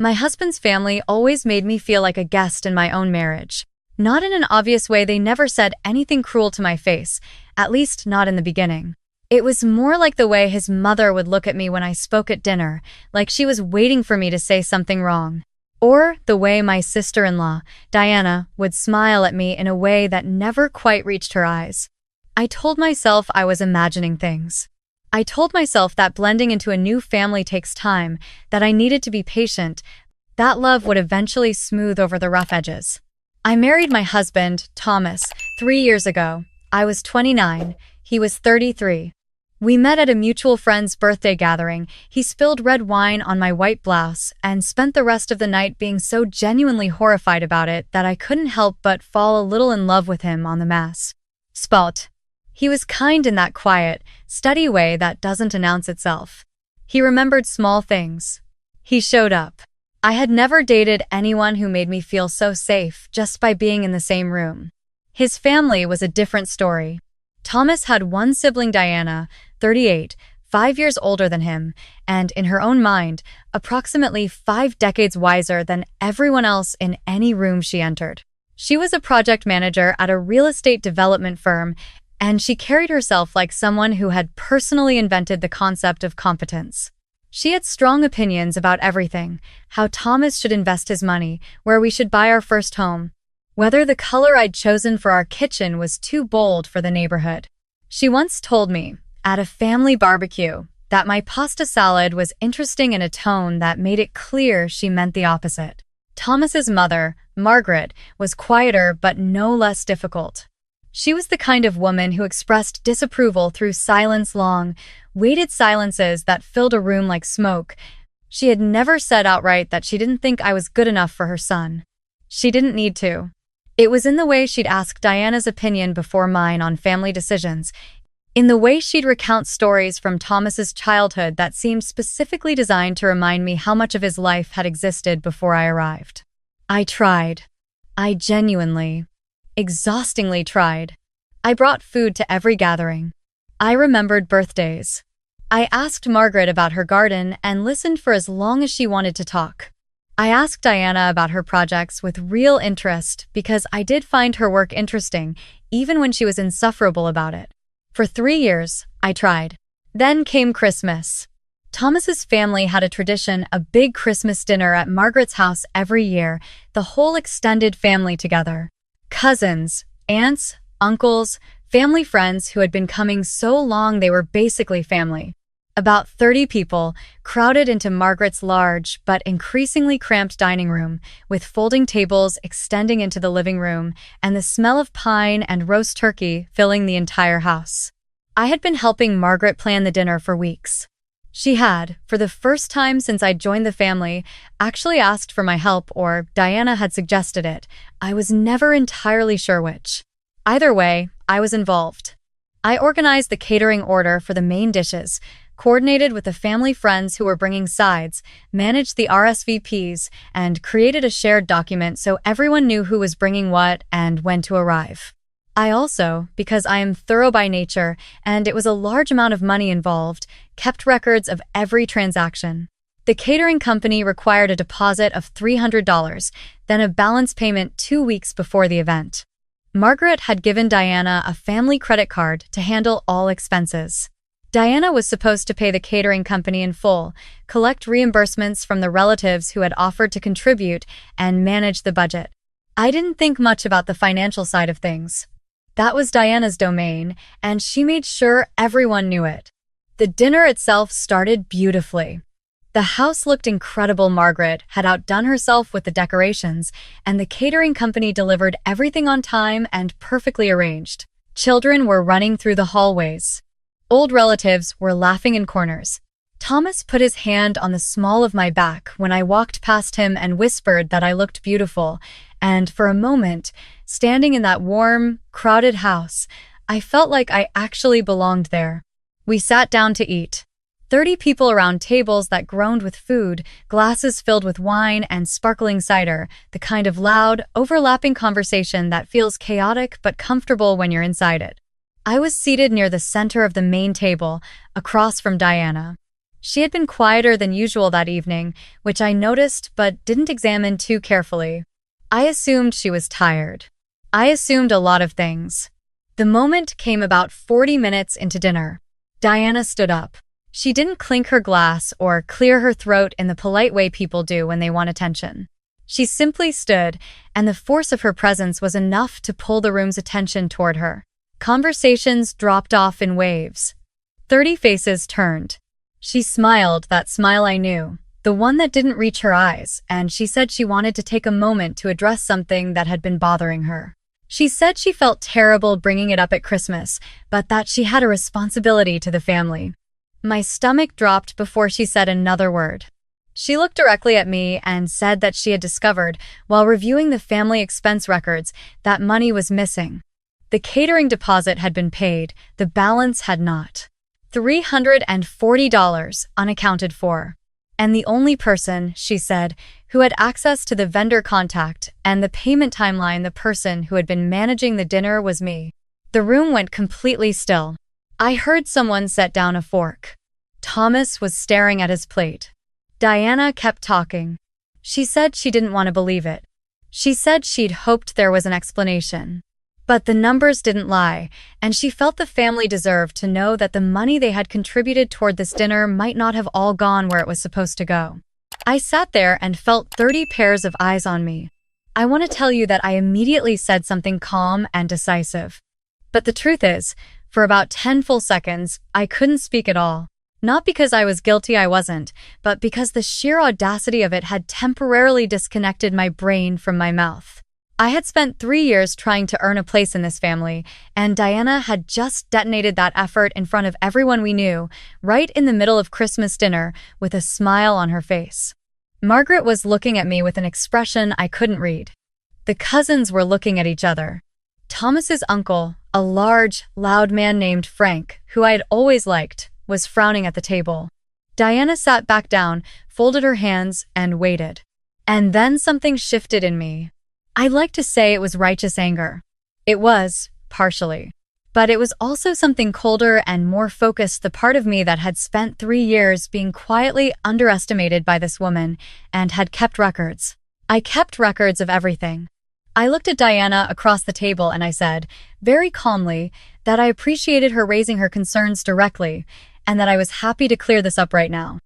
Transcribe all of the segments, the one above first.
My husband's family always made me feel like a guest in my own marriage. Not in an obvious way, they never said anything cruel to my face, at least not in the beginning. It was more like the way his mother would look at me when I spoke at dinner, like she was waiting for me to say something wrong. Or the way my sister-in-law, Diana, would smile at me in a way that never quite reached her eyes. I told myself I was imagining things. I told myself that blending into a new family takes time, that I needed to be patient, that love would eventually smooth over the rough edges. I married my husband, Thomas, 3 years ago. I was 29, he was 33. We met at a mutual friend's birthday gathering. He spilled red wine on my white blouse and spent the rest of the night being so genuinely horrified about it that I couldn't help but fall a little in love with him on the mass spot. He was kind in that quiet, steady way that doesn't announce itself. He remembered small things. He showed up. I had never dated anyone who made me feel so safe just by being in the same room. His family was a different story. Thomas had one sibling, Diana, 38, 5 years older than him, and in her own mind, approximately 5 decades wiser than everyone else in any room she entered. She was a project manager at a real estate development firm, and she carried herself like someone who had personally invented the concept of competence. She had strong opinions about everything: how Thomas should invest his money, where we should buy our first home, whether the color I'd chosen for our kitchen was too bold for the neighborhood. She once told me, at a family barbecue, that my pasta salad was interesting in a tone that made it clear she meant the opposite. Thomas's mother, Margaret, was quieter but no less difficult. She was the kind of woman who expressed disapproval through silence, long, weighted silences that filled a room like smoke. She had never said outright that she didn't think I was good enough for her son. She didn't need to. It was in the way she'd ask Diana's opinion before mine on family decisions, in the way she'd recount stories from Thomas's childhood that seemed specifically designed to remind me how much of his life had existed before I arrived. I tried. I genuinely, exhaustingly tried. I brought food to every gathering. I remembered birthdays. I asked Margaret about her garden and listened for as long as she wanted to talk. I asked Diana about her projects with real interest because I did find her work interesting, even when she was insufferable about it. For 3 years, I tried. Then came Christmas. Thomas's family had a tradition, a big Christmas dinner at Margaret's house every year, the whole extended family together. Cousins, aunts, uncles, family friends who had been coming so long they were basically family. About 30 people crowded into Margaret's large but increasingly cramped dining room, with folding tables extending into the living room and the smell of pine and roast turkey filling the entire house. I had been helping Margaret plan the dinner for weeks. She had, for the first time since I'd joined the family, actually asked for my help, or Diana had suggested it. I was never entirely sure which. Either way, I was involved. I organized the catering order for the main dishes, coordinated with the family friends who were bringing sides, managed the RSVPs, and created a shared document so everyone knew who was bringing what and when to arrive. I also, because I am thorough by nature and it was a large amount of money involved, kept records of every transaction. The catering company required a deposit of $300, then a balance payment 2 weeks before the event. Margaret had given Diana a family credit card to handle all expenses. Diana was supposed to pay the catering company in full, collect reimbursements from the relatives who had offered to contribute, and manage the budget. I didn't think much about the financial side of things. That was Diana's domain, and she made sure everyone knew it. The dinner itself started beautifully. The house looked incredible. Margaret had outdone herself with the decorations, and the catering company delivered everything on time and perfectly arranged. Children were running through the hallways. Old relatives were laughing in corners. Thomas put his hand on the small of my back when I walked past him and whispered that I looked beautiful, and for a moment, standing in that warm, crowded house, I felt like I actually belonged there. We sat down to eat. 30 people around tables that groaned with food, glasses filled with wine and sparkling cider, the kind of loud, overlapping conversation that feels chaotic but comfortable when you're inside it. I was seated near the center of the main table, across from Diana. She had been quieter than usual that evening, which I noticed but didn't examine too carefully. I assumed she was tired. I assumed a lot of things. The moment came about 40 minutes into dinner. Diana stood up. She didn't clink her glass or clear her throat in the polite way people do when they want attention. She simply stood, and the force of her presence was enough to pull the room's attention toward her. Conversations dropped off in waves. 30 faces turned. She smiled, that smile I knew, the one that didn't reach her eyes, and she said she wanted to take a moment to address something that had been bothering her. She said she felt terrible bringing it up at Christmas, but that she had a responsibility to the family. My stomach dropped before she said another word. She looked directly at me and said that she had discovered, while reviewing the family expense records, that money was missing. The catering deposit had been paid, the balance had not. $340 unaccounted for. And the only person, she said, who had access to the vendor contact and the payment timeline, the person who had been managing the dinner, was me. The room went completely still. I heard someone set down a fork. Thomas was staring at his plate. Diana kept talking. She said she didn't want to believe it. She said she'd hoped there was an explanation. But the numbers didn't lie, and she felt the family deserved to know that the money they had contributed toward this dinner might not have all gone where it was supposed to go. I sat there and felt 30 pairs of eyes on me. I want to tell you that I immediately said something calm and decisive. But the truth is, for about 10 full seconds, I couldn't speak at all. Not because I was guilty, I wasn't, but because the sheer audacity of it had temporarily disconnected my brain from my mouth. I had spent 3 years trying to earn a place in this family, and Diana had just detonated that effort in front of everyone we knew, right in the middle of Christmas dinner, with a smile on her face. Margaret was looking at me with an expression I couldn't read. The cousins were looking at each other. Thomas's uncle, a large, loud man named Frank, who I had always liked, was frowning at the table. Diana sat back down, folded her hands, and waited. And then something shifted in me. I'd like to say it was righteous anger. It was, partially. But it was also something colder and more focused, the part of me that had spent 3 years being quietly underestimated by this woman and had kept records. I kept records of everything. I looked at Diana across the table and I said, very calmly, that I appreciated her raising her concerns directly and that I was happy to clear this up right now.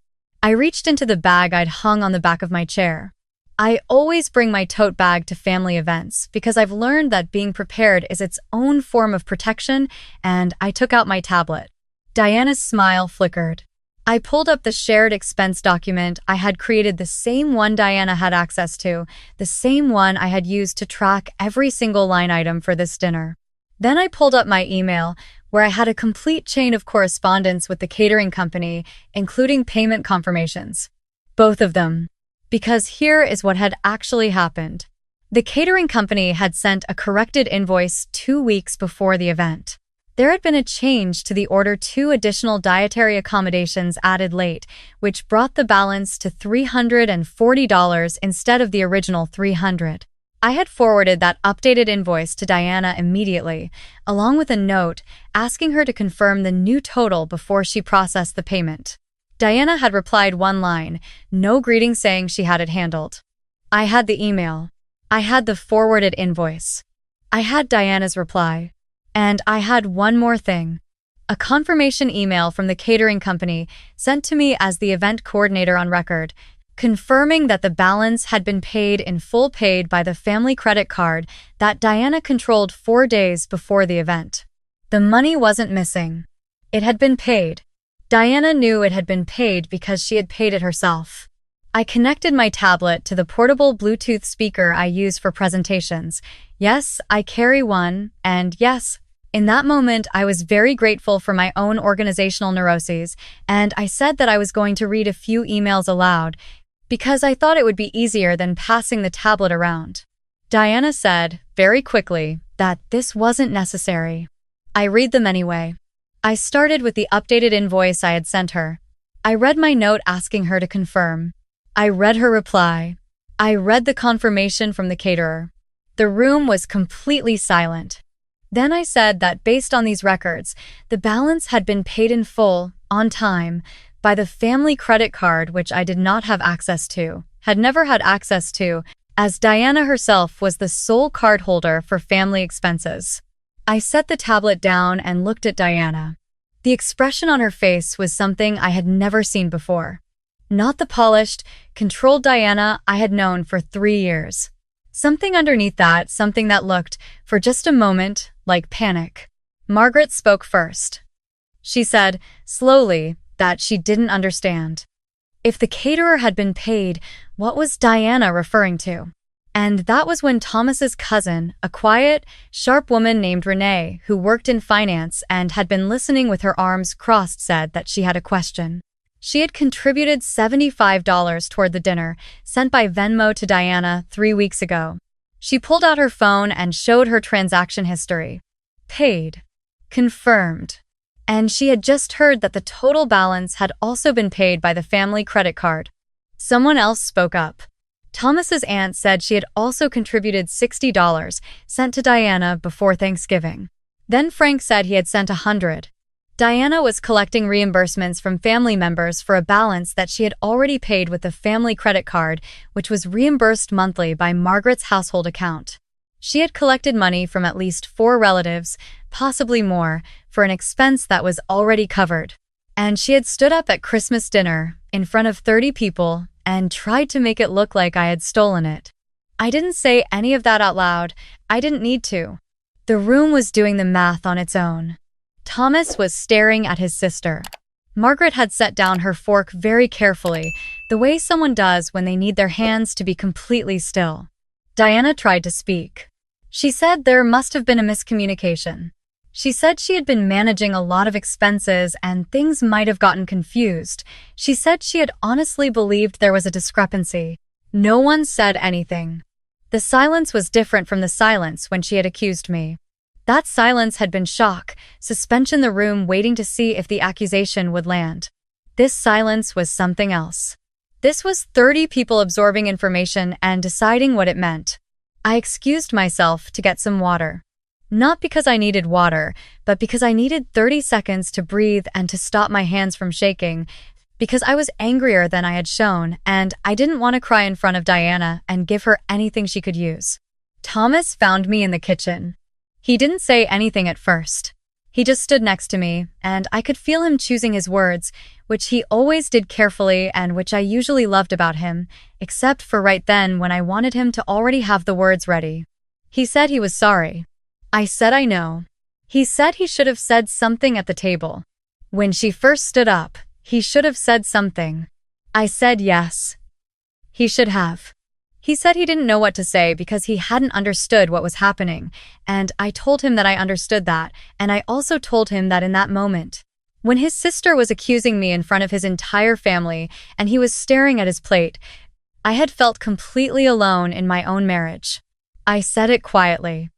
I reached into the bag I'd hung on the back of my chair. I always bring my tote bag to family events because I've learned that being prepared is its own form of protection, and I took out my tablet. Diana's smile flickered. I pulled up the shared expense document I had created, the same one Diana had access to, the same one I had used to track every single line item for this dinner. Then I pulled up my email, where I had a complete chain of correspondence with the catering company, including payment confirmations. Both of them. Because here is what had actually happened. The catering company had sent a corrected invoice 2 weeks before the event. There had been a change to the order, 2 additional dietary accommodations added late, which brought the balance to $340 instead of the original $300. I had forwarded that updated invoice to Diana immediately, along with a note asking her to confirm the new total before she processed the payment. Diana had replied one line, no greeting, saying she had it handled. I had the email. I had the forwarded invoice. I had Diana's reply. And I had one more thing. A confirmation email from the catering company sent to me as the event coordinator on record, confirming that the balance had been paid in full, paid by the family credit card that Diana controlled 4 days before the event. The money wasn't missing. It had been paid. Diana knew it had been paid because she had paid it herself. I connected my tablet to the portable Bluetooth speaker I use for presentations. Yes, I carry one, and yes, in that moment I was very grateful for my own organizational neuroses, and I said that I was going to read a few emails aloud because I thought it would be easier than passing the tablet around. Diana said, very quickly, that this wasn't necessary. I read them anyway. I started with the updated invoice I had sent her. I read my note asking her to confirm. I read her reply. I read the confirmation from the caterer. The room was completely silent. Then I said that based on these records, the balance had been paid in full, on time, by the family credit card, which I did not have access to, had never had access to, as Diana herself was the sole cardholder for family expenses. I set the tablet down and looked at Diana. The expression on her face was something I had never seen before. Not the polished, controlled Diana I had known for 3 years. Something underneath that, something that looked, for just a moment, like panic. Margaret spoke first. She said, slowly, that she didn't understand. If the caterer had been paid, what was Diana referring to? And that was when Thomas's cousin, a quiet, sharp woman named Renee, who worked in finance and had been listening with her arms crossed, said that she had a question. She had contributed $75 toward the dinner, sent by Venmo to Diana 3 weeks ago. She pulled out her phone and showed her transaction history. Paid. Confirmed. And she had just heard that the total balance had also been paid by the family credit card. Someone else spoke up. Thomas's aunt said she had also contributed $60 sent to Diana before Thanksgiving. Then Frank said he had sent $100. Diana was collecting reimbursements from family members for a balance that she had already paid with the family credit card, which was reimbursed monthly by Margaret's household account. She had collected money from at least 4 relatives, possibly more, for an expense that was already covered. And she had stood up at Christmas dinner, in front of 30 people, and tried to make it look like I had stolen it. I didn't say any of that out loud. I didn't need to. The room was doing the math on its own. Thomas was staring at his sister. Margaret had set down her fork very carefully, the way someone does when they need their hands to be completely still. Diana tried to speak. She said there must have been a miscommunication. She said she had been managing a lot of expenses and things might have gotten confused. She said she had honestly believed there was a discrepancy. No one said anything. The silence was different from the silence when she had accused me. That silence had been shock, suspension, the room waiting to see if the accusation would land. This silence was something else. This was 30 people absorbing information and deciding what it meant. I excused myself to get some water. Not because I needed water, but because I needed 30 seconds to breathe and to stop my hands from shaking, because I was angrier than I had shown, and I didn't want to cry in front of Diana and give her anything she could use. Thomas found me in the kitchen. He didn't say anything at first. He just stood next to me, and I could feel him choosing his words, which he always did carefully and which I usually loved about him, except for right then when I wanted him to already have the words ready. He said he was sorry. I said I know. He said he should have said something at the table. When she first stood up, he should have said something. I said yes. He should have. He said he didn't know what to say because he hadn't understood what was happening, and I told him that I understood that, and I also told him that in that moment, when his sister was accusing me in front of his entire family and he was staring at his plate, I had felt completely alone in my own marriage. I said it quietly.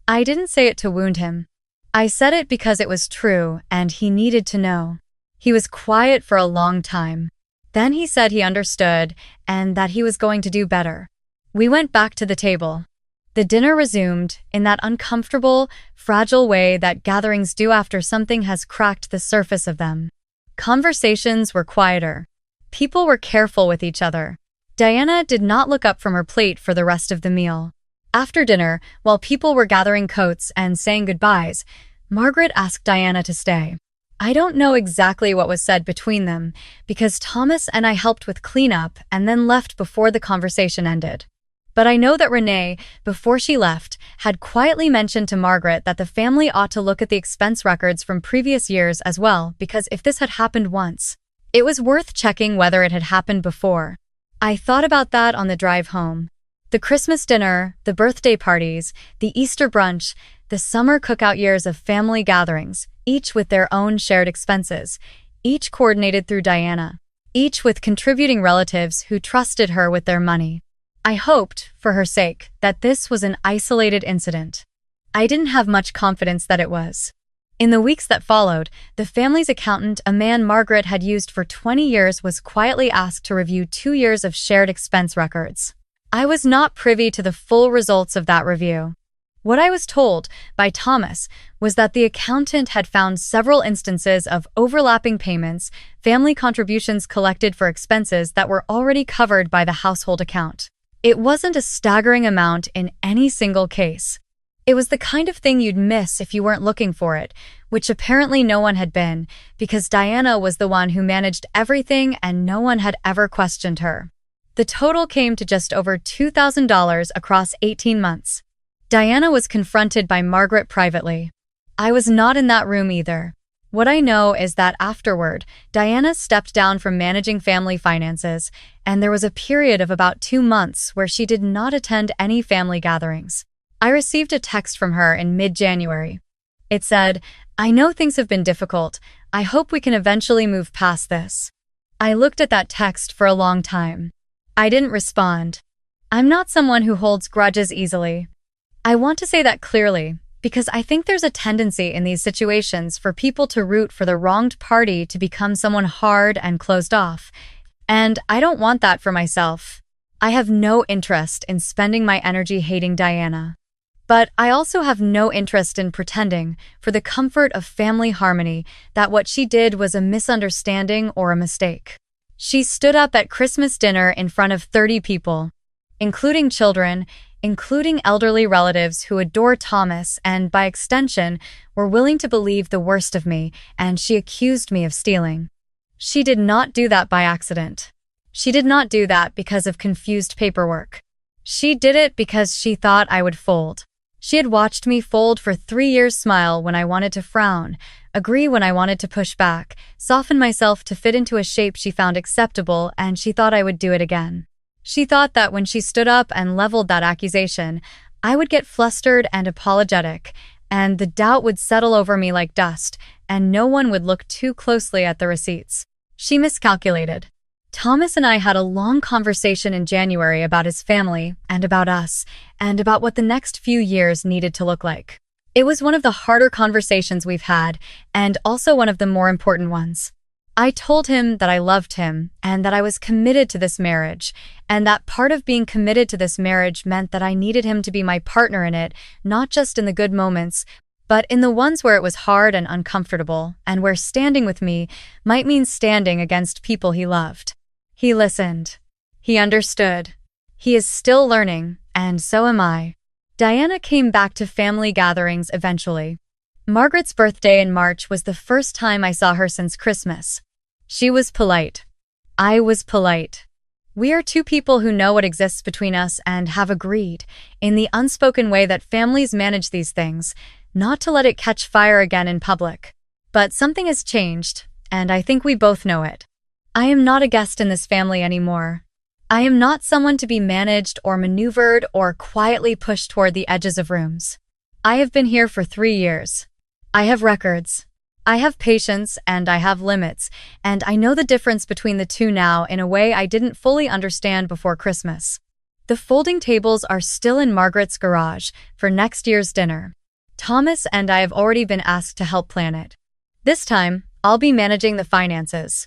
I didn't say it to wound him. I said it because it was true and he needed to know. He was quiet for a long time. Then he said he understood and that he was going to do better. We went back to the table. The dinner resumed in that uncomfortable, fragile way that gatherings do after something has cracked the surface of them. Conversations were quieter. People were careful with each other. Diana did not look up from her plate for the rest of the meal. After dinner, while people were gathering coats and saying goodbyes, Margaret asked Diana to stay. I don't know exactly what was said between them, because Thomas and I helped with cleanup and then left before the conversation ended. But I know that Renee, before she left, had quietly mentioned to Margaret that the family ought to look at the expense records from previous years as well, because if this had happened once, it was worth checking whether it had happened before. I thought about that on the drive home. The Christmas dinner, the birthday parties, the Easter brunch, the summer cookout years of family gatherings, each with their own shared expenses, each coordinated through Diana, each with contributing relatives who trusted her with their money. I hoped, for her sake, that this was an isolated incident. I didn't have much confidence that it was. In the weeks that followed, the family's accountant, a man Margaret had used for 20 years, was quietly asked to review 2 years of shared expense records. I was not privy to the full results of that review. What I was told by Thomas was that the accountant had found several instances of overlapping payments, family contributions collected for expenses that were already covered by the household account. It wasn't a staggering amount in any single case. It was the kind of thing you'd miss if you weren't looking for it, which apparently no one had been, because Diana was the one who managed everything and no one had ever questioned her. The total came to just over $2,000 across 18 months. Diana was confronted by Margaret privately. I was not in that room either. What I know is that afterward, Diana stepped down from managing family finances, and there was a period of about 2 months where she did not attend any family gatherings. I received a text from her in mid-January. It said, "I know things have been difficult. I hope we can eventually move past this." I looked at that text for a long time. I didn't respond. I'm not someone who holds grudges easily. I want to say that clearly, because I think there's a tendency in these situations for people to root for the wronged party to become someone hard and closed off. And I don't want that for myself. I have no interest in spending my energy hating Diana. But I also have no interest in pretending, for the comfort of family harmony, that what she did was a misunderstanding or a mistake. She stood up at Christmas dinner in front of 30 people, including children, including elderly relatives who adore Thomas and, by extension, were willing to believe the worst of me, and she accused me of stealing. She did not do that by accident. She did not do that because of confused paperwork. She did it because she thought I would fold. She had watched me fold for 3 years, smile when I wanted to frown, agree when I wanted to push back, soften myself to fit into a shape she found acceptable, and she thought I would do it again. She thought that when she stood up and leveled that accusation, I would get flustered and apologetic, and the doubt would settle over me like dust, and no one would look too closely at the receipts. She miscalculated. Thomas and I had a long conversation in January about his family and about us, and about what the next few years needed to look like. It was one of the harder conversations we've had, and also one of the more important ones. I told him that I loved him and that I was committed to this marriage, and that part of being committed to this marriage meant that I needed him to be my partner in it, not just in the good moments, but in the ones where it was hard and uncomfortable, and where standing with me might mean standing against people he loved. He listened. He understood. He is still learning, and so am I. Diana came back to family gatherings eventually. Margaret's birthday in March was the first time I saw her since Christmas. She was polite. I was polite. We are two people who know what exists between us and have agreed, in the unspoken way that families manage these things, not to let it catch fire again in public. But something has changed, and I think we both know it. I am not a guest in this family anymore. I am not someone to be managed or maneuvered or quietly pushed toward the edges of rooms. I have been here for 3 years. I have records. I have patience and I have limits, and I know the difference between the two now in a way I didn't fully understand before Christmas. The folding tables are still in Margaret's garage for next year's dinner. Thomas and I have already been asked to help plan it. This time, I'll be managing the finances.